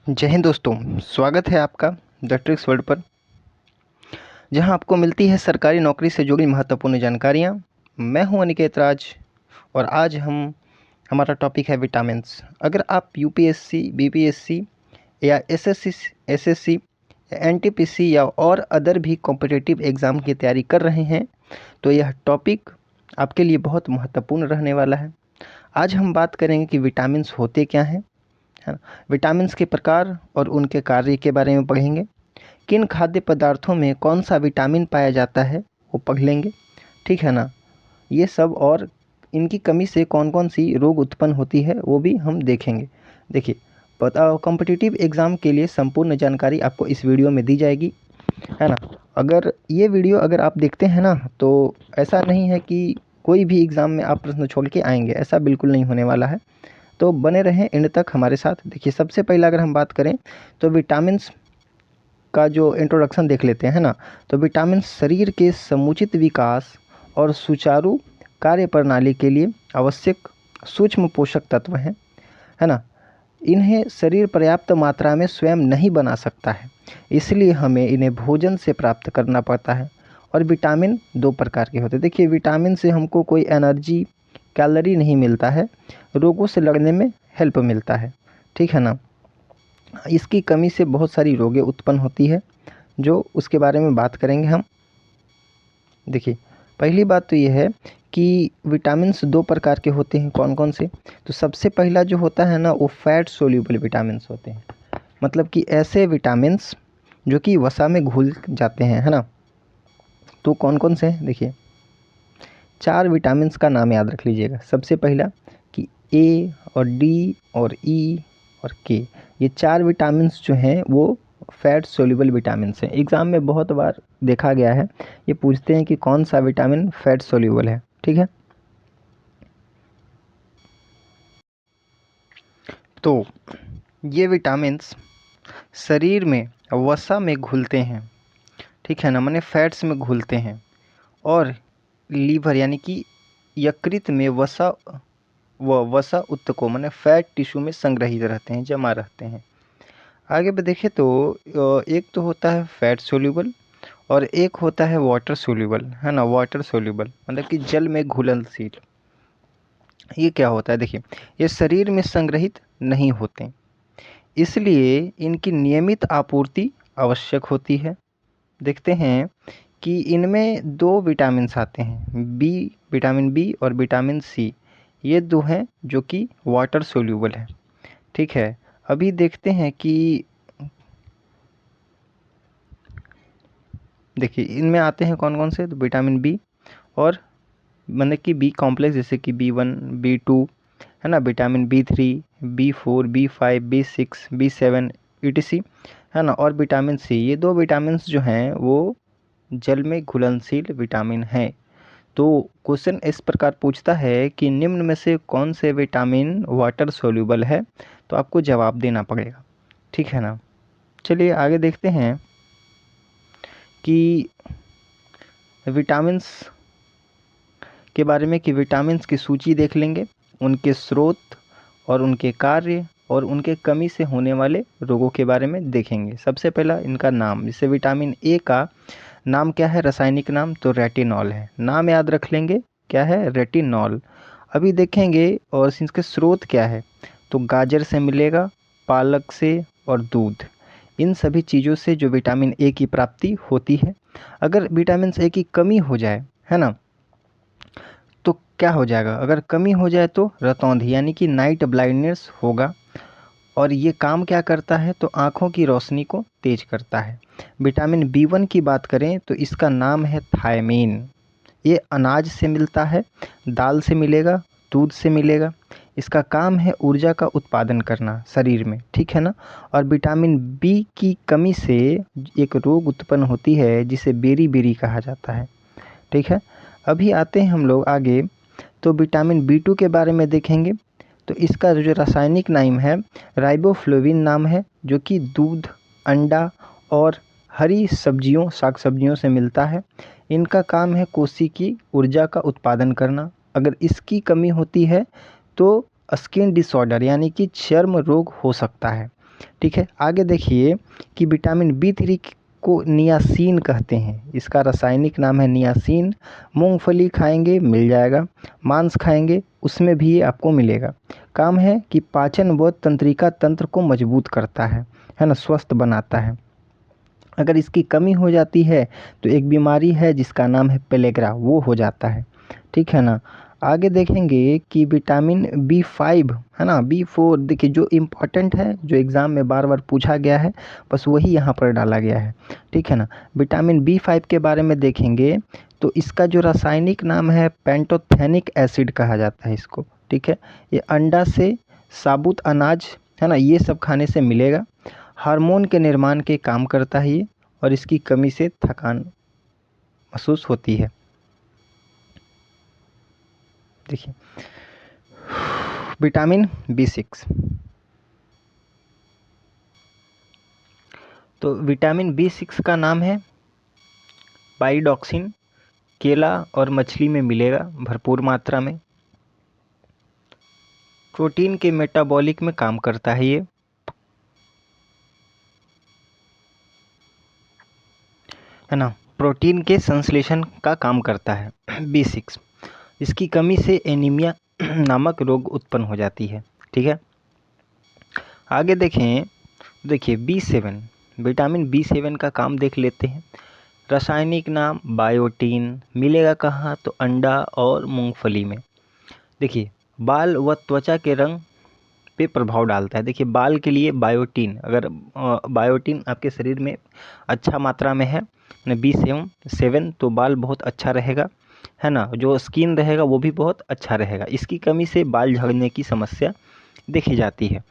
जय हिंद दोस्तों। स्वागत है आपका द ट्रिक्स वर्ल्ड पर, जहां आपको मिलती है सरकारी नौकरी से जुड़ी महत्वपूर्ण जानकारियां। मैं हूं अनिकेत राज और आज हमारा टॉपिक है विटामिन्स। अगर आप यूपीएससी, बीपीएससी या एसएससी या एनटीपीसी या और अदर भी कॉम्पिटिटिव एग्ज़ाम की तैयारी कर रहे हैं तो यह टॉपिक आपके लिए बहुत महत्वपूर्ण रहने वाला है। आज हम बात करेंगे कि विटामिन्स होते क्या हैं, है ना। विटामिन्स के प्रकार और उनके कार्य के बारे में पढ़ेंगे। किन खाद्य पदार्थों में कौन सा विटामिन पाया जाता है वो पढ़ लेंगे, ठीक है ना। ये सब और इनकी कमी से कौन कौन सी रोग उत्पन्न होती है वो भी हम देखेंगे। देखिए, पता कॉम्पिटिटिव एग्ज़ाम के लिए संपूर्ण जानकारी आपको इस वीडियो में दी जाएगी, है ना। अगर ये वीडियो अगर आप देखते हैं ना तो ऐसा नहीं है कि कोई भी एग्ज़ाम में आप प्रश्न छोड़ के आएंगे, ऐसा बिल्कुल नहीं होने वाला है। तो बने रहें एंड तक हमारे साथ। देखिए, सबसे पहले अगर हम बात करें तो विटामिन्स का जो इंट्रोडक्शन देख लेते हैं ना। तो विटामिन शरीर के समुचित विकास और सुचारू कार्य प्रणाली के लिए आवश्यक सूक्ष्म पोषक तत्व हैं, है ना। इन्हें शरीर पर्याप्त मात्रा में स्वयं नहीं बना सकता है, इसलिए हमें इन्हें भोजन से प्राप्त करना पड़ता है। और विटामिन दो प्रकार के होते हैं। देखिए, विटामिन से हमको कोई एनर्जी, कैलोरी नहीं मिलता है, रोगों से लड़ने में हेल्प मिलता है, ठीक है ना। इसकी कमी से बहुत सारी रोगें उत्पन्न होती है, जो उसके बारे में बात करेंगे हम। देखिए, पहली बात तो ये है कि विटामिन्स दो प्रकार के होते हैं। कौन कौन से? तो सबसे पहला जो होता है ना वो फैट सोल्यूबल विटामिन्स होते हैं। मतलब कि ऐसे विटामिन्स जो कि वसा में घुल जाते हैं, है ना। तो कौन कौन से हैं? देखिए, 4 विटामिन्स का नाम याद रख लीजिएगा। सबसे पहला कि ए और डी और ई और के, ये 4 विटामिन्स जो हैं वो फैट सोल्यूबल विटामिन्स हैं। एग्ज़ाम में बहुत बार देखा गया है, ये पूछते हैं कि कौन सा विटामिन फैट सोल्यूबल है, ठीक है। तो ये विटामिन्स शरीर में वसा में घुलते हैं, ठीक है ना, माने फैट्स में घुलते हैं और लीवर यानी कि यकृत में वसा उत्तकों माने फैट टिश्यू में संग्रहित रहते हैं, जमा रहते हैं। आगे पे देखें तो एक तो होता है फैट सोल्यूबल और एक होता है वाटर सोल्यूबल, है ना। वाटर सोल्यूबल मतलब कि जल में घुलनशील। ये क्या होता है? देखिए, ये शरीर में संग्रहित नहीं होते, इसलिए इनकी नियमित आपूर्ति आवश्यक होती है। देखते हैं कि इनमें दो विटामिन्स आते हैं, विटामिन बी और विटामिन सी। ये दो हैं जो कि वाटर सोल्यूबल है, ठीक है। अभी देखते हैं कि देखिए इनमें आते हैं कौन कौन से। तो विटामिन बी और मतलब कि बी कॉम्प्लेक्स, जैसे कि बी1, बी2, है ना। Vitamin B3, B4, B5, B6, बी7 etc, है ना। और विटामिन सी, ये दो विटामिन जो हैं वो जल में घुलनशील विटामिन हैं। तो क्वेश्चन इस प्रकार पूछता है कि निम्न में से कौन से विटामिन वाटर सोल्यूबल है, तो आपको जवाब देना पड़ेगा, ठीक है ना। चलिए आगे देखते हैं कि विटामिन्स के बारे में, कि विटामिन्स की सूची देख लेंगे, उनके स्रोत और उनके कार्य और उनके कमी से होने वाले रोगों के बारे में देखेंगे। सबसे पहला इनका नाम, जैसे विटामिन ए का नाम क्या है, रासायनिक नाम तो रेटिनॉल है। नाम याद रख लेंगे, क्या है, रेटिनॉल। अभी देखेंगे और इसके स्रोत क्या है, तो गाजर से मिलेगा, पालक से और दूध। इन सभी चीज़ों से जो विटामिन ए की प्राप्ति होती है। अगर विटामिन ए की कमी हो जाए, है ना, तो क्या हो जाएगा? अगर कमी हो जाए तो रतौंधी यानी कि नाइट ब्लाइंडनेस होगा। और ये काम क्या करता है, तो आँखों की रोशनी को तेज करता है। विटामिन बी1 की बात करें तो इसका नाम है थायमीन। ये अनाज से मिलता है, दाल से मिलेगा, दूध से मिलेगा। इसका काम है ऊर्जा का उत्पादन करना शरीर में, ठीक है ना। और विटामिन बी की कमी से एक रोग उत्पन्न होती है जिसे बेरी कहा जाता है, ठीक है। अभी आते हैं हम लोग आगे, तो विटामिन बी2 के बारे में देखेंगे। तो इसका जो रासायनिक नाम है राइबोफ्लोविन नाम है, जो कि दूध, अंडा और हरी सब्जियों, साग सब्जियों से मिलता है। इनका काम है कोशिकीय ऊर्जा का उत्पादन करना। अगर इसकी कमी होती है तो स्किन डिसऑर्डर यानी कि चर्म रोग हो सकता है। ठीक है। आगे देखिए कि विटामिन B3 को नियासिन कहते हैं, इसका रासायनिक नाम है नियासिन। मूंगफली खाएंगे मिल जाएगा, मांस खाएंगे उसमें भी ये आपको मिलेगा। काम है कि पाचन व तंत्रिका तंत्र को मजबूत करता है ना, स्वस्थ बनाता है। अगर इसकी कमी हो जाती है तो एक बीमारी है जिसका नाम है पेलेग्रा, वो हो जाता है। ठीक है ना। आगे देखेंगे कि विटामिन B5 है ना, B4 देखिए जो इम्पोर्टेंट है, जो एग्ज़ाम में बार बार पूछा गया है, बस वही यहाँ पर डाला गया है। ठीक है ना। विटामिन B5 के बारे में देखेंगे तो इसका जो रासायनिक नाम है पेंटोथेनिक एसिड कहा जाता है इसको। ठीक है। ये अंडा से, साबुत अनाज है ना, ये सब खाने से मिलेगा। हार्मोन के निर्माण के काम करता है ये, और इसकी कमी से थकान महसूस होती है। देखिए विटामिन B6, तो विटामिन B6 का नाम है पाइरोडॉक्सिन। केला और मछली में मिलेगा भरपूर मात्रा में। प्रोटीन के मेटाबॉलिक में काम करता है ये, है ना, प्रोटीन के संश्लेषण का काम करता है B6। इसकी कमी से एनीमिया नामक रोग उत्पन्न हो जाती है। ठीक है। आगे देखें, देखिए B7, विटामिन B7 का काम देख लेते हैं। रासायनिक नाम बायोटीन, मिलेगा कहाँ, तो अंडा और मूंगफली में। देखिए बाल व त्वचा के रंग पे प्रभाव डालता है। देखिए बाल के लिए बायोटीन, अगर बायोटीन आपके शरीर में अच्छा मात्रा में है B7 तो बाल बहुत अच्छा रहेगा, है ना, जो स्किन रहेगा वो भी बहुत अच्छा रहेगा। इसकी कमी से बाल झड़ने की समस्या देखी जाती है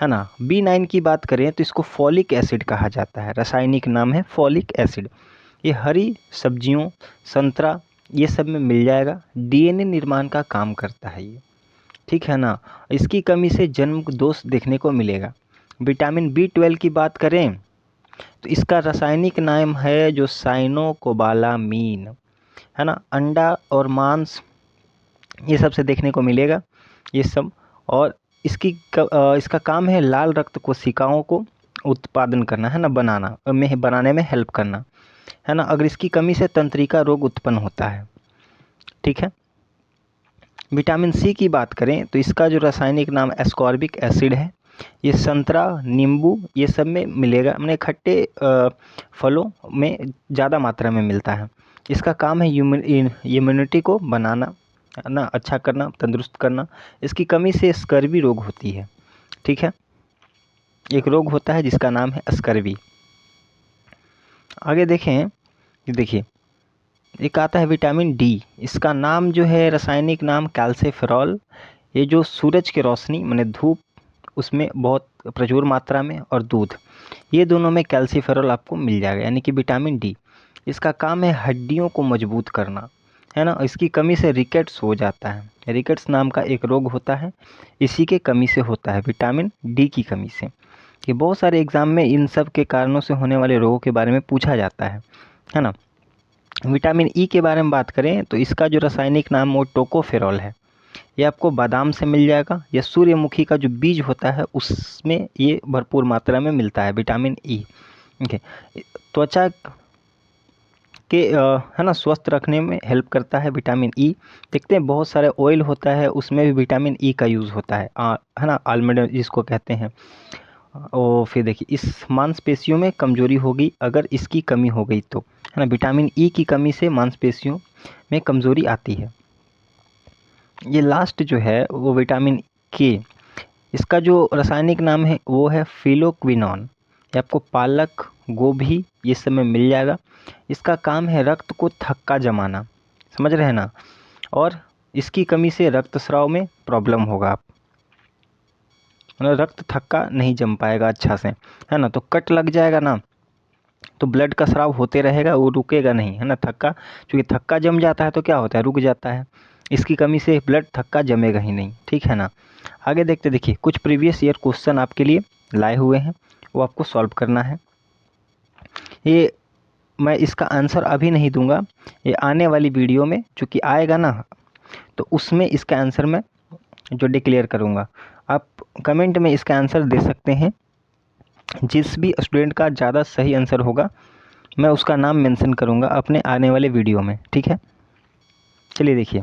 ना। B9 की बात करें तो इसको फॉलिक एसिड कहा जाता है, रासायनिक नाम है फॉलिक एसिड। ये हरी सब्जियों, संतरा, ये सब में मिल जाएगा। DNA निर्माण का काम करता है ये। ठीक है ना। इसकी कमी से जन्म दोष देखने को मिलेगा। विटामिन B12 की बात करें तो इसका रासायनिक नाम है जो साइनोकोबालामीन, है ना। अंडा और मांस ये सब से देखने को मिलेगा ये सब। और इसका काम है लाल रक्त कोशिकाओं को उत्पादन करना, है ना, बनाने में हेल्प करना, है ना। अगर इसकी कमी से तंत्रिका रोग उत्पन्न होता है। ठीक है। विटामिन C की बात करें तो इसका जो रासायनिक नाम एस्कॉर्बिक एसिड है, ये संतरा, नींबू ये सब में मिलेगा, मैंने खट्टे फलों में ज़्यादा मात्रा में मिलता है। इसका काम है इम्यूनिटी को बनाना, है ना, अच्छा करना, तंदुरुस्त करना। इसकी कमी से स्कर्वी रोग होती है। ठीक है। एक रोग होता है जिसका नाम है स्कर्वी। आगे देखें, देखिए एक आता है विटामिन D, इसका नाम जो है रासायनिक नाम कैल्सिफेरॉल। ये जो सूरज की रोशनी माने धूप, उसमें बहुत प्रचुर मात्रा में, और दूध, ये दोनों में कैल्सिफेरॉल आपको मिल जाएगा, यानी कि विटामिन D। इसका काम है हड्डियों को मजबूत करना, है ना। इसकी कमी से रिकेट्स हो जाता है, रिकेट्स नाम का एक रोग होता है, इसी के कमी से होता है, विटामिन D की कमी से। ये बहुत सारे एग्ज़ाम में इन सब के कारणों से होने वाले रोगों के बारे में पूछा जाता है ना। विटामिन E के बारे में बात करें तो इसका जो रासायनिक नाम वो टोकोफेरॉल है। ये आपको बादाम से मिल जाएगा, या सूर्यमुखी का जो बीज होता है उसमें ये भरपूर मात्रा में मिलता है विटामिन E। ओके। त्वचा के है ना, स्वस्थ रखने में हेल्प करता है विटामिन E। देखते हैं बहुत सारे ऑयल होता है उसमें भी विटामिन E का यूज़ होता है ना, आलमंड जिसको कहते हैं। और फिर देखिए इस मांसपेशियों में कमजोरी होगी अगर इसकी कमी हो गई तो, है ना। विटामिन E की कमी से मांसपेशियों में कमजोरी आती है। ये लास्ट जो है वो विटामिन K, इसका जो रासायनिक नाम है वो है फिलोक्विनॉन। ये आपको पालक, गोभी ये सब में मिल जाएगा। इसका काम है रक्त को थक्का जमाना, समझ रहे हैं ना। और इसकी कमी से रक्तस्राव में प्रॉब्लम होगा, आप मतलब रक्त थक्का नहीं जम पाएगा अच्छा से, है ना। तो कट लग जाएगा ना, तो ब्लड का स्राव होते रहेगा, वो रुकेगा नहीं, है ना। थक्का, क्योंकि थक्का जम जाता है तो क्या होता है, रुक जाता है। इसकी कमी से ब्लड थक्का जमेगा ही नहीं। ठीक है ना। आगे देखते, देखिए कुछ प्रीवियस ईयर क्वेश्चन आपके लिए लाए हुए हैं, वो आपको सॉल्व करना है। ये मैं इसका आंसर अभी नहीं दूंगा, ये आने वाली वीडियो में चूँकि आएगा ना, तो उसमें इसका आंसर मैं जो डिक्लेयर करूँगा। आप कमेंट में इसका आंसर दे सकते हैं, जिस भी स्टूडेंट का ज़्यादा सही आंसर होगा मैं उसका नाम मेंशन करूँगा अपने आने वाले वीडियो में, ठीक है। चलिए देखिए,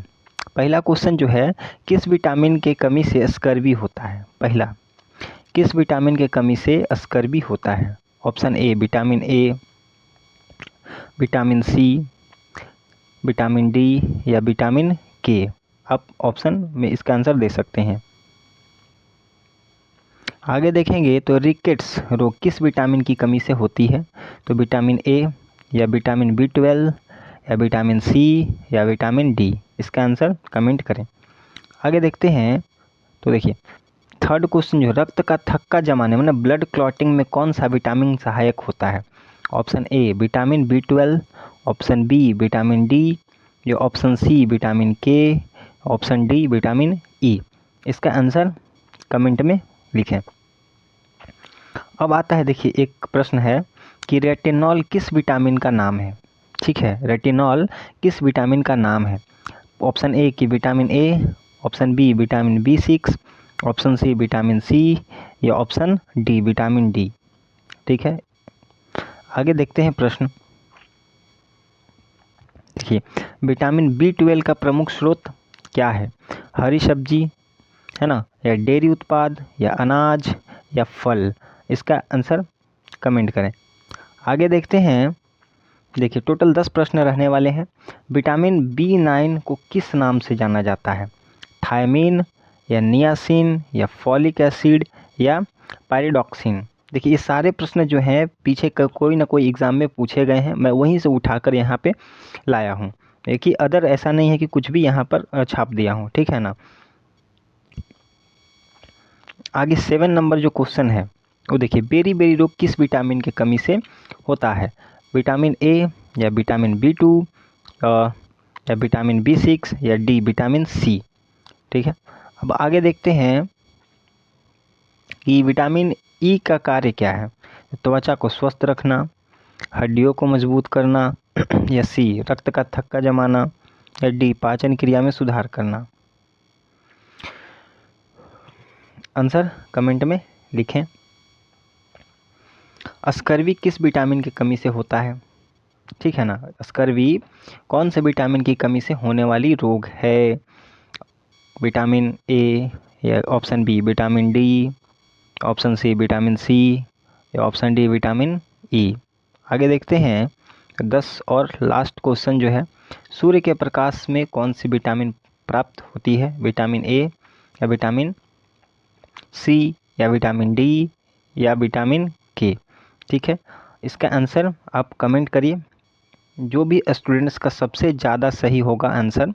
पहला क्वेश्चन जो है, किस विटामिन के कमी से स्कर्वी होता है? पहला, किस विटामिन के कमी से स्कर्वी होता है? Option A vitamin A, vitamin C, vitamin D या विटामिन के। आप ऑप्शन में इसका आंसर दे सकते हैं। आगे देखेंगे तो रिकेट्स रोग किस विटामिन की कमी से होती है? तो विटामिन ए या विटामिन B12 या विटामिन सी या विटामिन डी। इसका आंसर कमेंट करें। आगे देखते हैं तो देखिए, थर्ड क्वेश्चन जो रक्त का थक्का जमाने मतलब ब्लड क्लॉटिंग में कौन सा विटामिन सहायक होता है? Option A vitamin B12, option B vitamin D या option C vitamin K, option D vitamin E. इसका आंसर कमेंट में लिखें। अब आता है देखिए, एक प्रश्न है कि रेटिनॉल किस विटामिन का नाम है? ठीक है, रेटिनॉल किस विटामिन का नाम है? ऑप्शन ए की vitamin A, option B vitamin B6, option C vitamin C या ऑप्शन डी विटामिन डी। ठीक है, आगे देखते हैं प्रश्न। देखिए, विटामिन B12 का प्रमुख स्रोत क्या है? हरी सब्जी है ना, या डेयरी उत्पाद या अनाज या फल। इसका आंसर कमेंट करें। आगे देखते हैं, देखिए टोटल 10 प्रश्न रहने वाले हैं। विटामिन B9 को किस नाम से जाना जाता है? थायमीन या नियासिन या फॉलिक एसिड या पायरिडॉक्सिन। देखिए ये सारे प्रश्न जो हैं पीछे कोई ना कोई एग्ज़ाम में पूछे गए हैं, मैं वहीं से उठाकर यहाँ पे लाया हूँ। देखिए अदर ऐसा नहीं है कि कुछ भी यहाँ पर छाप दिया हूँ, ठीक है ना। आगे 7 नंबर जो क्वेश्चन है वो देखिए, बेरी बेरी रोग किस विटामिन की कमी से होता है? विटामिन ए या विटामिन B2 या विटामिन B6 या डी विटामिन सी। ठीक है, अब आगे देखते हैं कि विटामिन ई का कार्य क्या है? त्वचा को स्वस्थ रखना, हड्डियों को मजबूत करना या सी रक्त का थक्का जमाना या डी पाचन क्रिया में सुधार करना। आंसर कमेंट में लिखें। स्कर्वी किस विटामिन की कमी से होता है? ठीक है ना, स्कर्वी कौन से विटामिन की कमी से होने वाली रोग है? विटामिन ए या option B vitamin D, option C vitamin C या ऑप्शन डी विटामिन ई। आगे देखते हैं 10 और लास्ट क्वेश्चन जो है, सूर्य के प्रकाश में कौन सी विटामिन प्राप्त होती है? विटामिन ए या विटामिन सी या विटामिन डी या विटामिन के। ठीक है, इसका आंसर आप कमेंट करिए। जो भी स्टूडेंट्स का सबसे ज़्यादा सही होगा आंसर,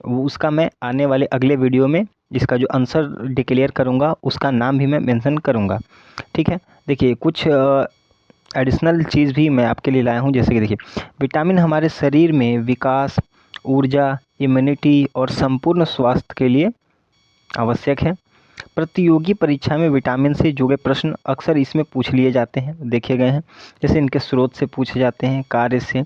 वो उसका मैं आने वाले अगले वीडियो में इसका जो आंसर डिक्लेयर करूँगा उसका नाम भी मैं मेंशन करूँगा। ठीक है, देखिए कुछ एडिशनल चीज़ भी मैं आपके लिए लाया हूँ, जैसे कि देखिए विटामिन हमारे शरीर में विकास, ऊर्जा, इम्यूनिटी और संपूर्ण स्वास्थ्य के लिए आवश्यक है। प्रतियोगी परीक्षा में विटामिन से जुड़े प्रश्न अक्सर इसमें पूछ लिए जाते हैं, देखे गए हैं। जैसे इनके स्रोत से पूछे जाते हैं, कार्य से,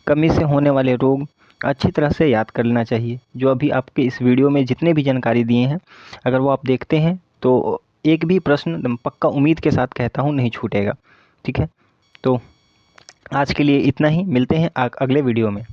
कमी से होने वाले रोग अच्छी तरह से याद कर लेना चाहिए। जो अभी आपके इस वीडियो में जितने भी जानकारी दिए हैं, अगर वो आप देखते हैं तो एक भी प्रश्न पक्का उम्मीद के साथ कहता हूँ नहीं छूटेगा। ठीक है, तो आज के लिए इतना ही, मिलते हैं अगले वीडियो में।